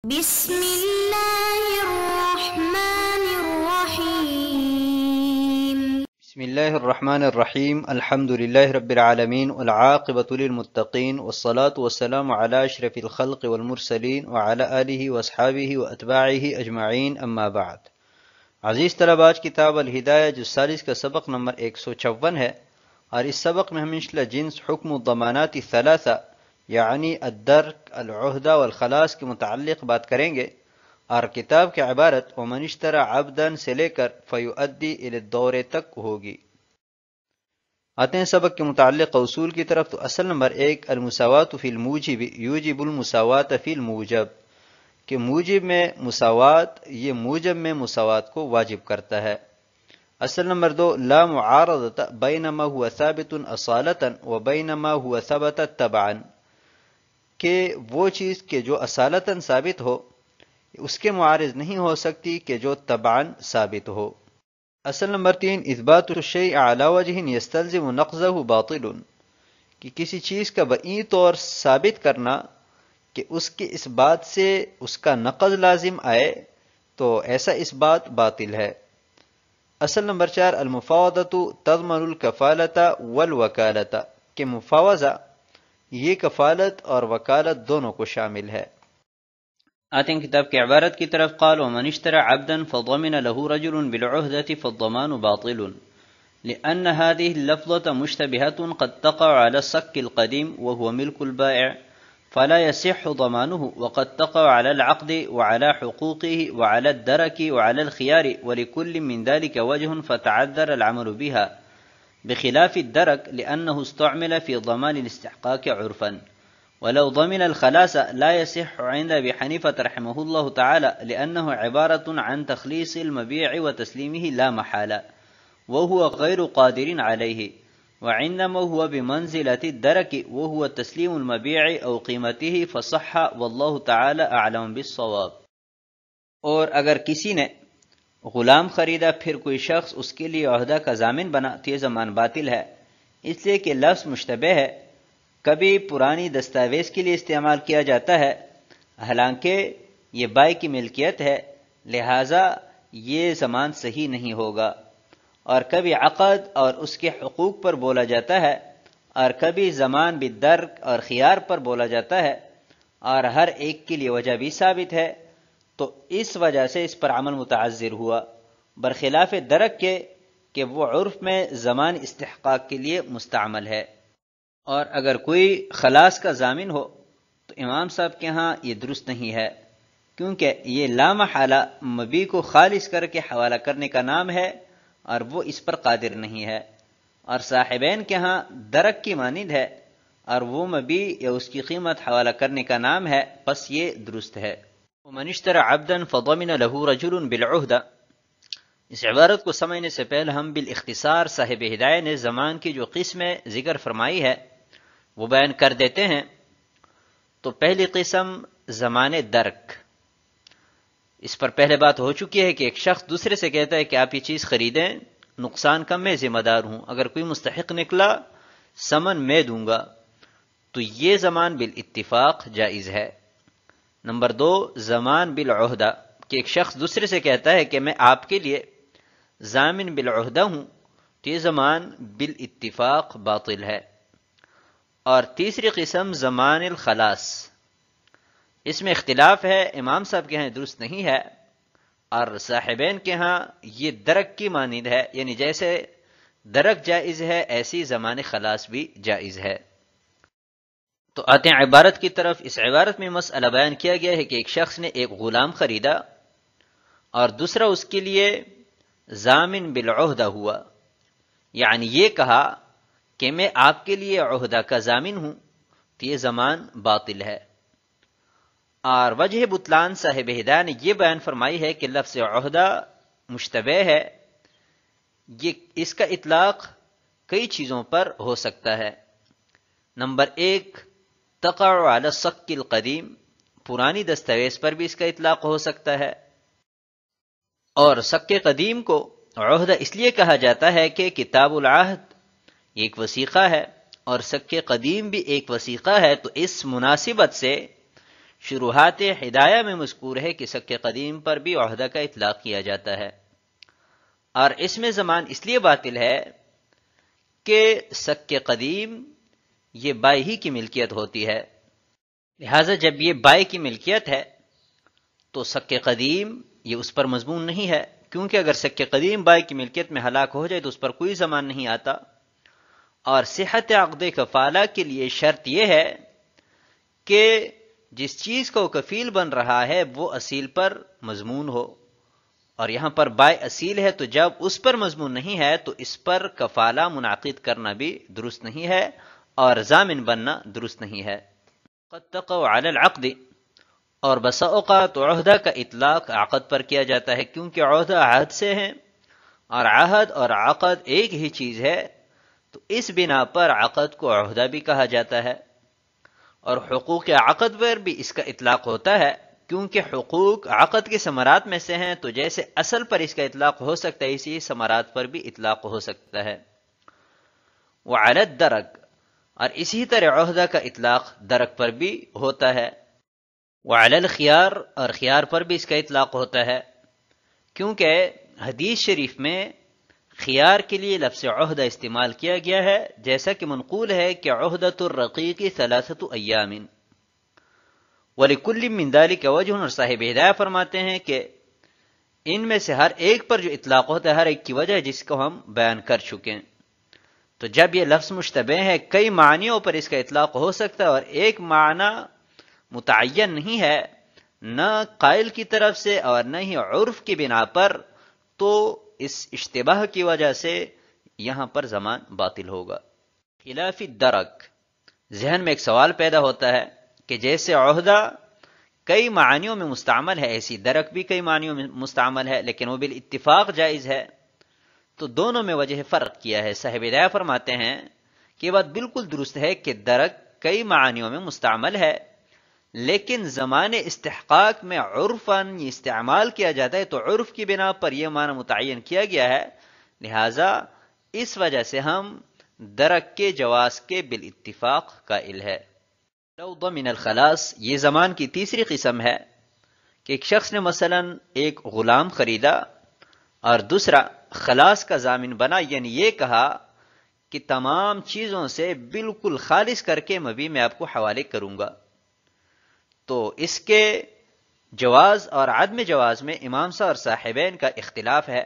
بسم الله الرحمن الرحيم. بسم الله الرحمن الرحيم. الحمد لله رب العالمين والعاقبة للمتقين والصلاة والسلام على أشرف الخلق والمرسلين وعلى آله وأصحابه وأتباعه أجمعين. أما بعد. عزیز طلبہ، آج کتاب الہدایہ جو 40 کا سبق نمبر 156 ہے، اور اس سبق میں ہم انشاءاللہ جنس حکم الضمانات الثلاثہ یعنی الدرک، العہدہ والخلاص کے متعلق بات کریں گے، اور کتاب کی عبارت ومن اشترى عبدا سے لے کر فیؤدی الی الدور تک ہوگی۔ آتے ہیں سبق کے متعلق اصول کی طرف۔ تو اصل نمبر 1 المساوات فی الموجب یوجب المساوات فی الموجب، کہ موجب میں مساوات یہ موجب میں مساوات کو واجب کرتا ہے۔ اصل نمبر 2 لا معارضۃ بین ما هو ثابت اصالۃ و بین ما هو ثبت تبعا، کہ وہ چیز کہ جو اصالتاً ثابت ہو اس کے معارض نہیں ہو سکتی کہ جو تبعاً ثابت ہو۔ اصل نمبر 3 اثبات الشیء علی وجہ یستلزم نقضہ باطل، کہ کسی چیز کا بئی طور ثابت کرنا کہ اس کے اس بات سے اس کا نقض لازم آئے تو ایسا اس بات باطل ہے۔ اصل نمبر 4 المفاوضۃ تضمن الکفالۃ والوکالۃ، کہ مفاوضہ یہ کفالت اور وکالت دونوں کو شامل ہے۔ آتے ہیں کتاب کی عبارت کی طرف۔ قال ومن اشترى عبدا فضمن له رجل بالعهدة فالضمان باطل لأن هذه اللفظة مشتبهة قد تقع على الصك القديم وهو ملك البائع فلا يصح ضمانه، وقد تقع على العقد وعلى حقوقه وعلى الدرك وعلى الخيار، ولكل من ذلك وجه فتعذر العمل بها، بخلاف الدرك لأنه استعمل في ضمان الاستحقاق عرفا، ولو ضمن الخلاص لا يصح عند أبي حنيفة رحمه الله تعالى لأنه عبارة عن تخليص المبيع وتسليمه لا محالة وهو غير قادر عليه، وعندما هو بمنزلة الدرك وهو تسليم المبيع أو قيمته فصح والله تعالى أعلم بالصواب۔ اور اگر کسی نے غلام خریدا پھر کوئی شخص اس کے لیے عہدہ کا ضامن بنا تو یہ ضمان باطل ہے، اس لیے کہ لفظ مشتبہ ہے، کبھی پرانی دستاویز کے لیے استعمال کیا جاتا ہے حالانکہ یہ بائی کی ملکیت ہے، لہٰذا یہ ضمان صحیح نہیں ہوگا، اور کبھی عقد اور اس کے حقوق پر بولا جاتا ہے، اور کبھی ضمان بالدرک اور خیار پر بولا جاتا ہے، اور ہر ایک کے لیے وجہ بھی ثابت ہے، تو اس وجہ سے اس پر عمل متعذر ہوا، برخلاف درک کے کہ وہ عرف میں زمان استحقاق کے لیے مستعمل ہے۔ اور اگر کوئی خلاص کا ضامن ہو تو امام صاحب کے ہاں یہ درست نہیں ہے، کیونکہ یہ لا محالہ مبی کو خالص کر کے حوالہ کرنے کا نام ہے اور وہ اس پر قادر نہیں ہے، اور صاحبین کے ہاں درک کی مانند ہے اور وہ مبی یا اس کی قیمت حوالہ کرنے کا نام ہے، پس یہ درست ہے۔ ومن اشترى عبدا فضمن له رجل بالعہدہ، اس عبارت کو سمجھنے سے پہلے ہم بالاختصار صاحب ہدایہ نے زمان کی جو قسمیں ذکر فرمائی ہے وہ بیان کر دیتے ہیں۔ تو پہلی قسم زمان درک، اس پر پہلے بات ہو چکی ہے کہ ایک شخص دوسرے سے کہتا ہے کہ آپ یہ چیز خریدیں، نقصان کا میں ذمہ دار ہوں، اگر کوئی مستحق نکلا ثمن میں دوں گا، تو یہ زمان بالاتفاق جائز ہے۔ نمبر 2 زمان بالعہدہ، کہ ایک شخص دوسرے سے کہتا ہے کہ میں آپ کے لیے ضامن بالعہدہ ہوں، تو یہ زمان بالاتفاق باطل ہے۔ اور تیسری قسم زمان الخلاص، اس میں اختلاف ہے، امام صاحب کے ہاں درست نہیں ہے اور صاحبین کے ہاں یہ درک کی مانند ہے، یعنی جیسے درک جائز ہے ایسی زمان خلاص بھی جائز ہے۔ تو آتے ہیں عبارت کی طرف۔ اس عبارت میں مسئلہ بیان کیا گیا ہے کہ ایک شخص نے ایک غلام خریدا اور دوسرا اس کے لیے ضامن بالعہدہ ہوا، یعنی یہ کہا کہ میں آپ کے لیے عہدہ کا ضامن ہوں، تو یہ زمان باطل ہے۔ اور وجہ بطلان صاحب ہدایہ نے یہ بیان فرمائی ہے کہ لفظ عہدہ مشتبہ ہے، یہ اس کا اطلاق کئی چیزوں پر ہو سکتا ہے۔ نمبر 1 تقع علی الصک القدیم، پرانی دستاویز پر بھی اس کا اطلاق ہو سکتا ہے، اور صک قدیم کو عہدہ اس لیے کہا جاتا ہے کہ کتاب العہد ایک وثیقہ ہے اور صک قدیم بھی ایک وثیقہ ہے، تو اس مناسبت سے شروحات ہدایہ میں مذکور ہے کہ سک قدیم پر بھی عہدہ کا اطلاق کیا جاتا ہے، اور اس میں زمان اس لیے باطل ہے کہ سک قدیم یہ بائی ہی کی ملکیت ہوتی ہے، لہذا جب یہ بائی کی ملکیت ہے تو سک قدیم یہ اس پر مضمون نہیں ہے، کیونکہ اگر سک قدیم بائی کی ملکیت میں ہلاک ہو جائے تو اس پر کوئی زمان نہیں آتا، اور صحت عقد کفالہ کے لیے شرط یہ ہے کہ جس چیز کو کفیل بن رہا ہے وہ اصیل پر مضمون ہو، اور یہاں پر بائی اصیل ہے تو جب اس پر مضمون نہیں ہے تو اس پر کفالہ منعقد کرنا بھی درست نہیں ہے اور ضامن بننا درست نہیں ہے۔ قد تقع علی العقد، اور بسا اوقات عہدہ کا اطلاق عقد پر کیا جاتا ہے، کیونکہ عہدہ عہد سے ہے اور عہد اور عقد ایک ہی چیز ہے، تو اس بنا پر عقد کو عہدہ بھی کہا جاتا ہے، اور حقوق عقد پر بھی اس کا اطلاق ہوتا ہے، کیونکہ حقوق عقد کے ثمرات میں سے ہیں، تو جیسے اصل پر اس کا اطلاق ہو سکتا ہے اسی ثمرات پر بھی اطلاق ہو سکتا ہے۔ وعلی الدرک، اور اسی طرح عہدہ کا اطلاق درک پر بھی ہوتا ہے۔ وعلی الخیار، اور خیار پر بھی اس کا اطلاق ہوتا ہے، کیونکہ حدیث شریف میں خیار کے لیے لفظ عہدہ استعمال کیا گیا ہے، جیسا کہ منقول ہے کہ عہدۃ الرقیق 3 ایام وَلِكُلٍّ مِّن ذَلِكَ وَجْهٌ، اور صاحب ہدایہ فرماتے ہیں کہ ان میں سے ہر ایک پر جو اطلاق ہوتا ہے ہر ایک کی وجہ ہے جس کو ہم بیان کر چکے ہیں۔ تو جب یہ لفظ مشتبہ ہے کئی معنیوں پر اس کا اطلاق ہو سکتا ہے اور ایک معنی متعین نہیں ہے، نہ قائل کی طرف سے اور نہ ہی عرف کی بنا پر، تو اس اشتباہ کی وجہ سے یہاں پر زمان باطل ہوگا۔ خلاف الدرک، ذہن میں ایک سوال پیدا ہوتا ہے کہ جیسے عہدہ کئی معنیوں میں مستعمل ہے ایسی درک بھی کئی معنیوں میں مستعمل ہے، لیکن وہ بالاتفاق جائز ہے، تو دونوں میں وجہ فرق کیا ہے۔ صاحب ہدایہ فرماتے ہیں کہ یہ بات بالکل درست ہے کہ درک کئی معنیوں میں مستعمل ہے، لیکن زمان استحقاق میں عرفاً یہ استعمال کیا جاتا ہے، تو عرف کی بنا پر یہ معنی متعین کیا گیا ہے، لہٰذا اس وجہ سے ہم درک کے جواز کے بالاتفاق قائل ہے۔ لو ضمن الخلاص، یہ زمان کی تیسری قسم ہے کہ ایک شخص نے مثلا ایک غلام خریدا اور دوسرا خلاص کا ضامن بنا، یعنی یہ کہا کہ تمام چیزوں سے بالکل خالص کر کے مبیع میں آپ کو حوالے کروں گا، تو اس کے جواز اور عدم جواز میں امام صاحب اور صاحبین کا اختلاف ہے۔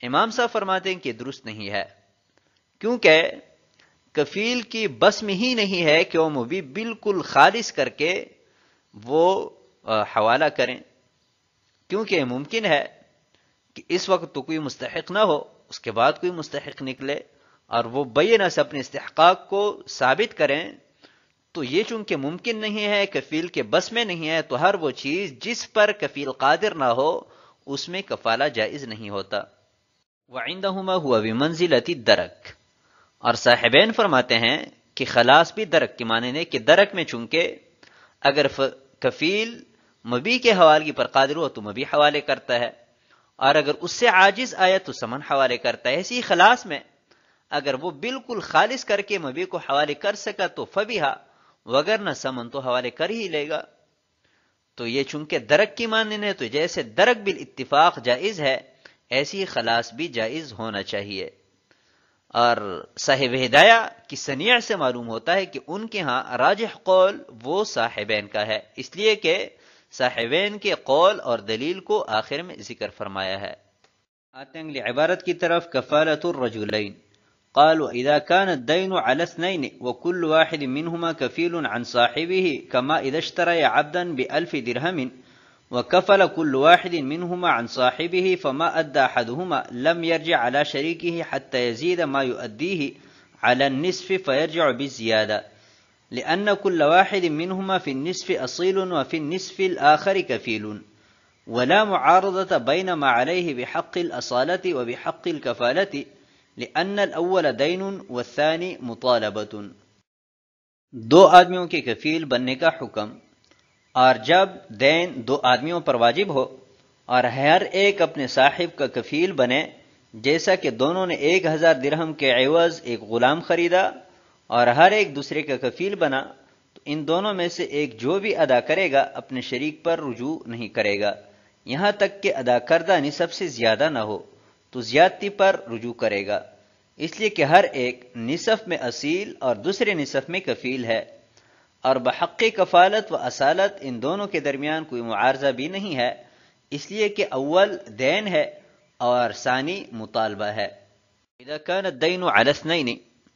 امام صاحب فرماتے ہیں کہ درست نہیں ہے، کیونکہ کفیل کی بس میں ہی نہیں ہے کہ وہ مبیع بالکل خالص کر کے وہ حوالہ کریں، کیونکہ ممکن ہے کہ اس وقت تو کوئی مستحق نہ ہو، اس کے بعد کوئی مستحق نکلے اور وہ بینہ سے اپنے استحقاق کو ثابت کریں، تو یہ چونکہ ممکن نہیں ہے، کفیل کے بس میں نہیں ہے، تو ہر وہ چیز جس پر کفیل قادر نہ ہو اس میں کفالہ جائز نہیں ہوتا۔ وَعِندَهُمَا هُوَ بِمَنزِلَةِ الدَّرَك، اور صاحبین فرماتے ہیں کہ خلاص بھی درک کے معنی ہے کہ درک میں چونکہ اگر کفیل مبیع کے حوالے پر قادر ہو تو مبیع حوالے کرتا ہے، اور اگر اس سے عاجز آیا تو ثمن حوالے کرتا ہے۔ اسی خلاص میں اگر وہ بالکل خالص کر کے مبیع کو حوالے کر سکا تو فبیہا، وگرنہ ثمن تو حوالے کر ہی لے گا۔ تو یہ چونکہ درک کی مانند ہے، تو جیسے درک بالاتفاق جائز ہے ایسی خلاص بھی جائز ہونا چاہیے۔ اور صاحب ہدایہ کی صنیع سے معلوم ہوتا ہے کہ ان کے ہاں راجح قول وہ صاحبین کا ہے، اس لیے کہ صاحبین کے قول اور دلیل کو آخر میں ذکر فرمایا ہے۔ آتے ہیں اگلی عبارت کی طرف، کفالۃ الرجلین، قالوا اذا كان الدين على 2 وكل واحد منهما كفيل عن صاحبه كما اذا اشترى عبدا ب1000 درهم وكفل كل واحد منهما عن صاحبه فما أدى أحدهما لم يرجع على شريكه حتى يزيد ما يؤديه على النصف فيرجع بالزيادة، لأن كل واحد منهما في النصف أصيل وفي النصف الآخر كفيل، ولا معارضة بين ما عليه بحق الأصالة وبحق الكفالة، لأن الأول دين والثاني مطالبة۔ دو آدمیوں کے کفیل بننے کا حکم، اور جب دین 2 آدمیوں پر واجب ہو اور ہر ایک اپنے صاحب کا کفیل بنے، جیسا کہ دونوں نے 1000 درہم کے عوض ایک غلام خریدا اور ہر ایک دوسرے کا کفیل بنا، تو ان دونوں میں سے ایک جو بھی ادا کرے گا اپنے شریک پر رجوع نہیں کرے گا، یہاں تک کہ ادا کردہ نصف سے زیادہ نہ ہو تو زیادتی پر رجوع کرے گا، اس لیے کہ ہر ایک نصف میں اصیل اور دوسرے نصف میں کفیل ہے، اور بحق کفالت و اصالت ان دونوں کے درمیان کوئی معارضہ بھی نہیں ہے، اس لیے کہ اول دین ہے اور ثانی مطالبہ ہے۔ اذا كان الدين على اثنين،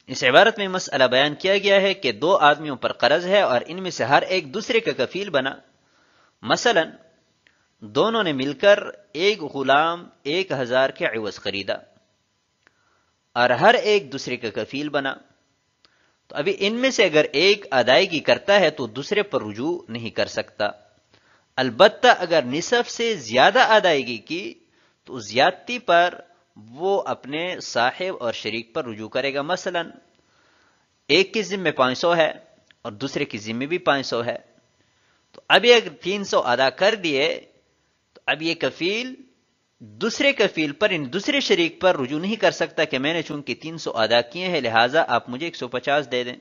اس عبارت میں مسئلہ بیان کیا گیا ہے کہ دو آدمیوں پر قرض ہے اور ان میں سے ہر ایک دوسرے کا کفیل بنا۔ مثلا دونوں نے مل کر ایک غلام 1000 کے عوض خریدا اور ہر ایک دوسرے کا کفیل بنا، تو ابھی ان میں سے اگر ایک ادائیگی کرتا ہے تو دوسرے پر رجوع نہیں کر سکتا، البتہ اگر نصف سے زیادہ ادائیگی کی تو زیادتی پر وہ اپنے صاحب اور شریک پر رجوع کرے گا۔ مثلا ایک کی ذمہ 500 ہے اور دوسرے کی ذمہ بھی 500 ہے، تو ابھی اگر 300 ادا کر دیے تو اب یہ کفیل دوسرے کفیل پر دوسرے شریک پر رجوع نہیں کر سکتا کہ میں نے چونکہ 300 ادا کیے ہیں لہٰذا آپ مجھے 150 دے دیں۔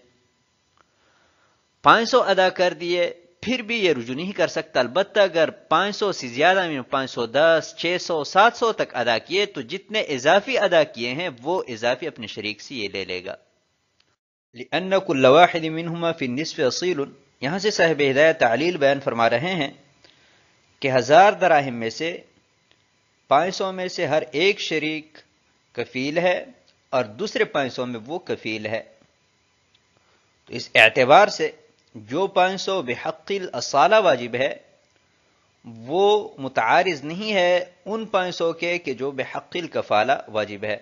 500 ادا کر دیے پھر بھی یہ رجوع نہیں کر سکتا، البتہ اگر 500 سے زیادہ میں 510 600 700 تک ادا کیے تو جتنے اضافی ادا کیے ہیں وہ اضافی اپنے شریک سے یہ لے لے گا۔ لأن كل واحد منهما في النصف اصیل، یہاں سے صاحب ہدایت تعلیل بیان فرما رہے ہیں کہ 1000 دراہم میں سے 500 میں سے ہر ایک شریک کفیل ہے اور دوسرے 500 میں وہ کفیل ہے، تو اس اعتبار سے جو 500 بحق الاصالہ واجب ہے وہ متعارض نہیں ہے ان 500 کے کہ جو بحق الکفالہ واجب ہے،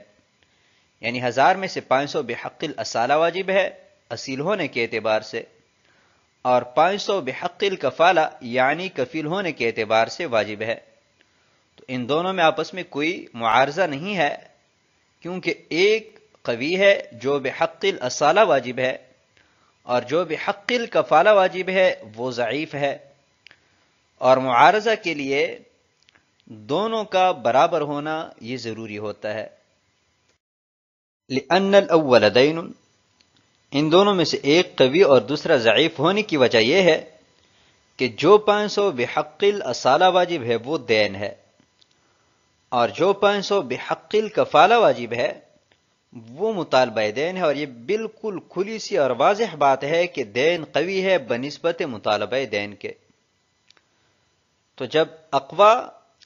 یعنی 1000 میں سے 500 بحق الاصالہ واجب ہے اصیل ہونے کے اعتبار سے، اور 500 بحق الکفالہ یعنی کفیل ہونے کے اعتبار سے واجب ہے، تو ان دونوں میں آپس میں کوئی معارضہ نہیں ہے، کیونکہ ایک قوی ہے جو بحق الاصالہ واجب ہے اور جو بحق الکفالہ واجب ہے وہ ضعیف ہے، اور معارضہ کے لیے دونوں کا برابر ہونا یہ ضروری ہوتا ہے۔ لأن الاول دین، ان دونوں میں سے ایک قوی اور دوسرا ضعیف ہونے کی وجہ یہ ہے کہ جو 500 بحق الاصالہ واجب ہے وہ دین ہے، اور جو 500 بحق الکفالہ واجب ہے وہ مطالبہ دین ہے، اور یہ بالکل کھلی سی اور واضح بات ہے کہ دین قوی ہے بنسبت مطالبہ دین کے۔ تو جب اقوا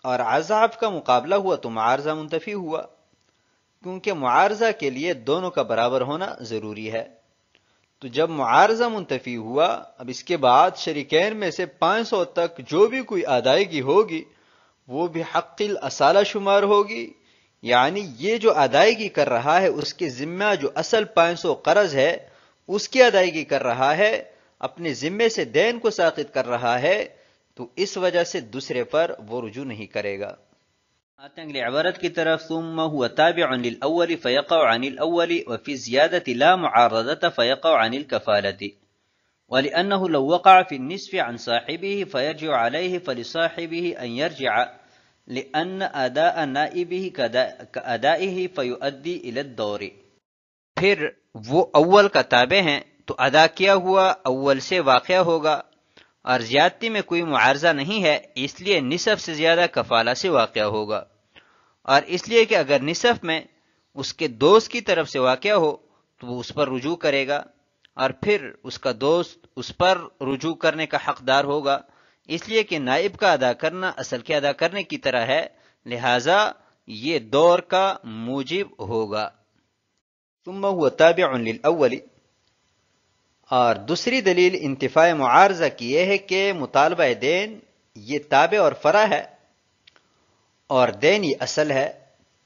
اور اضعاف کا مقابلہ ہوا تو معارضہ منتفی ہوا، کیونکہ معارضہ کے لیے دونوں کا برابر ہونا ضروری ہے۔ تو جب معارضہ منتفی ہوا اب اس کے بعد شریکین میں سے 500 تک جو بھی کوئی ادائیگی ہوگی وہ بھی حق الاصالہ شمار ہوگی، یعنی یہ جو ادائیگی کر رہا ہے اس کے ذمہ جو اصل 500 قرض ہے اس کی ادائیگی کر رہا ہے، اپنے ذمے سے دین کو ساقط کر رہا ہے، تو اس وجہ سے دوسرے پر وہ رجوع نہیں کرے گا۔ آتے ہیں اگلی عبارت کی طرف، ثم هو تابع للأول فيقع عن الأول وفي الزيادة لا معارضة فيقع عن الكفالة، ولأنه لو وقع في النصف عن صاحبه فيرجع عليه فلصاحبه أن يرجع لأن أداء نائبه كأدائه فيؤدي إلى الدور۔ پھر وہ اول کا تابع ہیں تو ادا کیا ہوا اول سے واقع ہوگا، اور زیادتی میں کوئی معارضہ نہیں ہے اس لیے نصف سے زیادہ کفالہ سے واقع ہوگا، اور اس لیے کہ اگر نصف میں اس کے دوست کی طرف سے واقع ہو تو وہ اس پر رجوع کرے گا، اور پھر اس کا دوست اس پر رجوع کرنے کا حقدار ہوگا، اس لیے کہ نائب کا ادا کرنا اصل کے ادا کرنے کی طرح ہے، لہذا یہ دور کا موجب ہوگا۔ ثم هو تابع للأول، اور دوسری دلیل انتفاع معارضہ کی یہ ہے کہ مطالبہ دین یہ تابع اور فرع ہے اور دین یہ اصل ہے،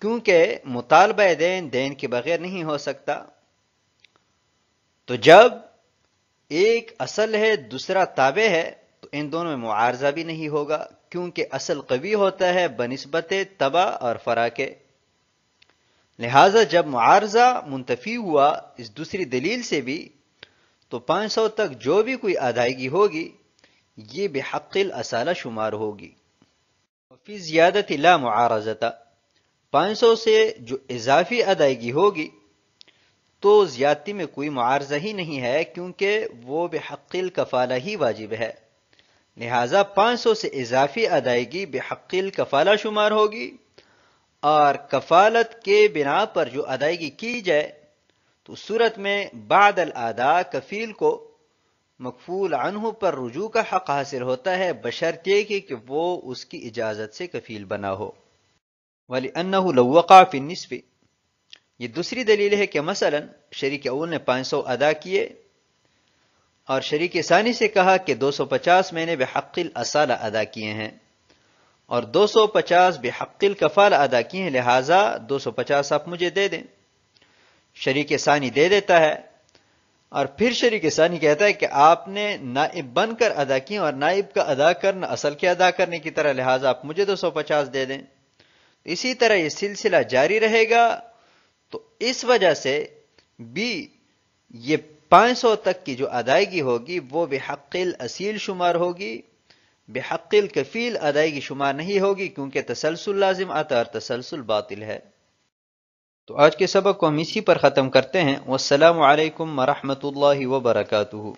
کیونکہ مطالبہ دین دین کے بغیر نہیں ہو سکتا۔ تو جب ایک اصل ہے دوسرا تابع ہے تو ان دونوں میں معارضہ بھی نہیں ہوگا، کیونکہ اصل قوی ہوتا ہے بنسبت تبع اور فرع کے، لہذا جب معارضہ منتفی ہوا اس دوسری دلیل سے بھی تو 500 تک جو بھی کوئی ادائیگی ہوگی یہ بحق الاصالہ شمار ہوگی۔ وفی زیادت لا معارضۃ، 500 سے جو اضافی ادائیگی ہوگی تو زیادتی میں کوئی معارضہ ہی نہیں ہے، کیونکہ وہ بحق الکفالہ ہی واجب ہے، لہذا 500 سے اضافی ادائیگی بحق الکفالہ شمار ہوگی، اور کفالت کے بنا پر جو ادائیگی کی جائے تو صورت میں بعد الادا کفیل کو مکفول عنہ پر رجوع کا حق حاصل ہوتا ہے، بشرطیہ کہ وہ اس کی اجازت سے کفیل بنا ہو۔ وَلِأَنَّهُ لَوْ وَقَعَ فِي النِّصْفِ، یہ دوسری دلیل ہے کہ مثلا شریک اول نے 500 ادا کیے اور شریک ثانی سے کہا کہ 250 میں نے بحق الاصالہ ادا کیے ہیں اور 250 بحق الکفالہ ادا کیے ہیں، لہٰذا 250 آپ مجھے دے دیں۔ شریک ثانی دے دیتا ہے، اور پھر شریک ثانی کہتا ہے کہ آپ نے نائب بن کر ادا کیے اور نائب کا ادا کرنا اصل کے ادا کرنے کی طرح، لہٰذا آپ مجھے 250 دے دیں۔ اسی طرح یہ سلسلہ جاری رہے گا، تو اس وجہ سے بھی یہ 500 تک کی جو ادائیگی ہوگی وہ بحق الاصیل شمار ہوگی، بحق الکفیل ادائیگی شمار نہیں ہوگی، کیونکہ تسلسل لازم آتا ہے اور تسلسل باطل ہے۔ تو آج کے سبق کو ہم اسی پر ختم کرتے ہیں۔ والسلام علیکم ورحمۃ اللہ وبرکاتہ۔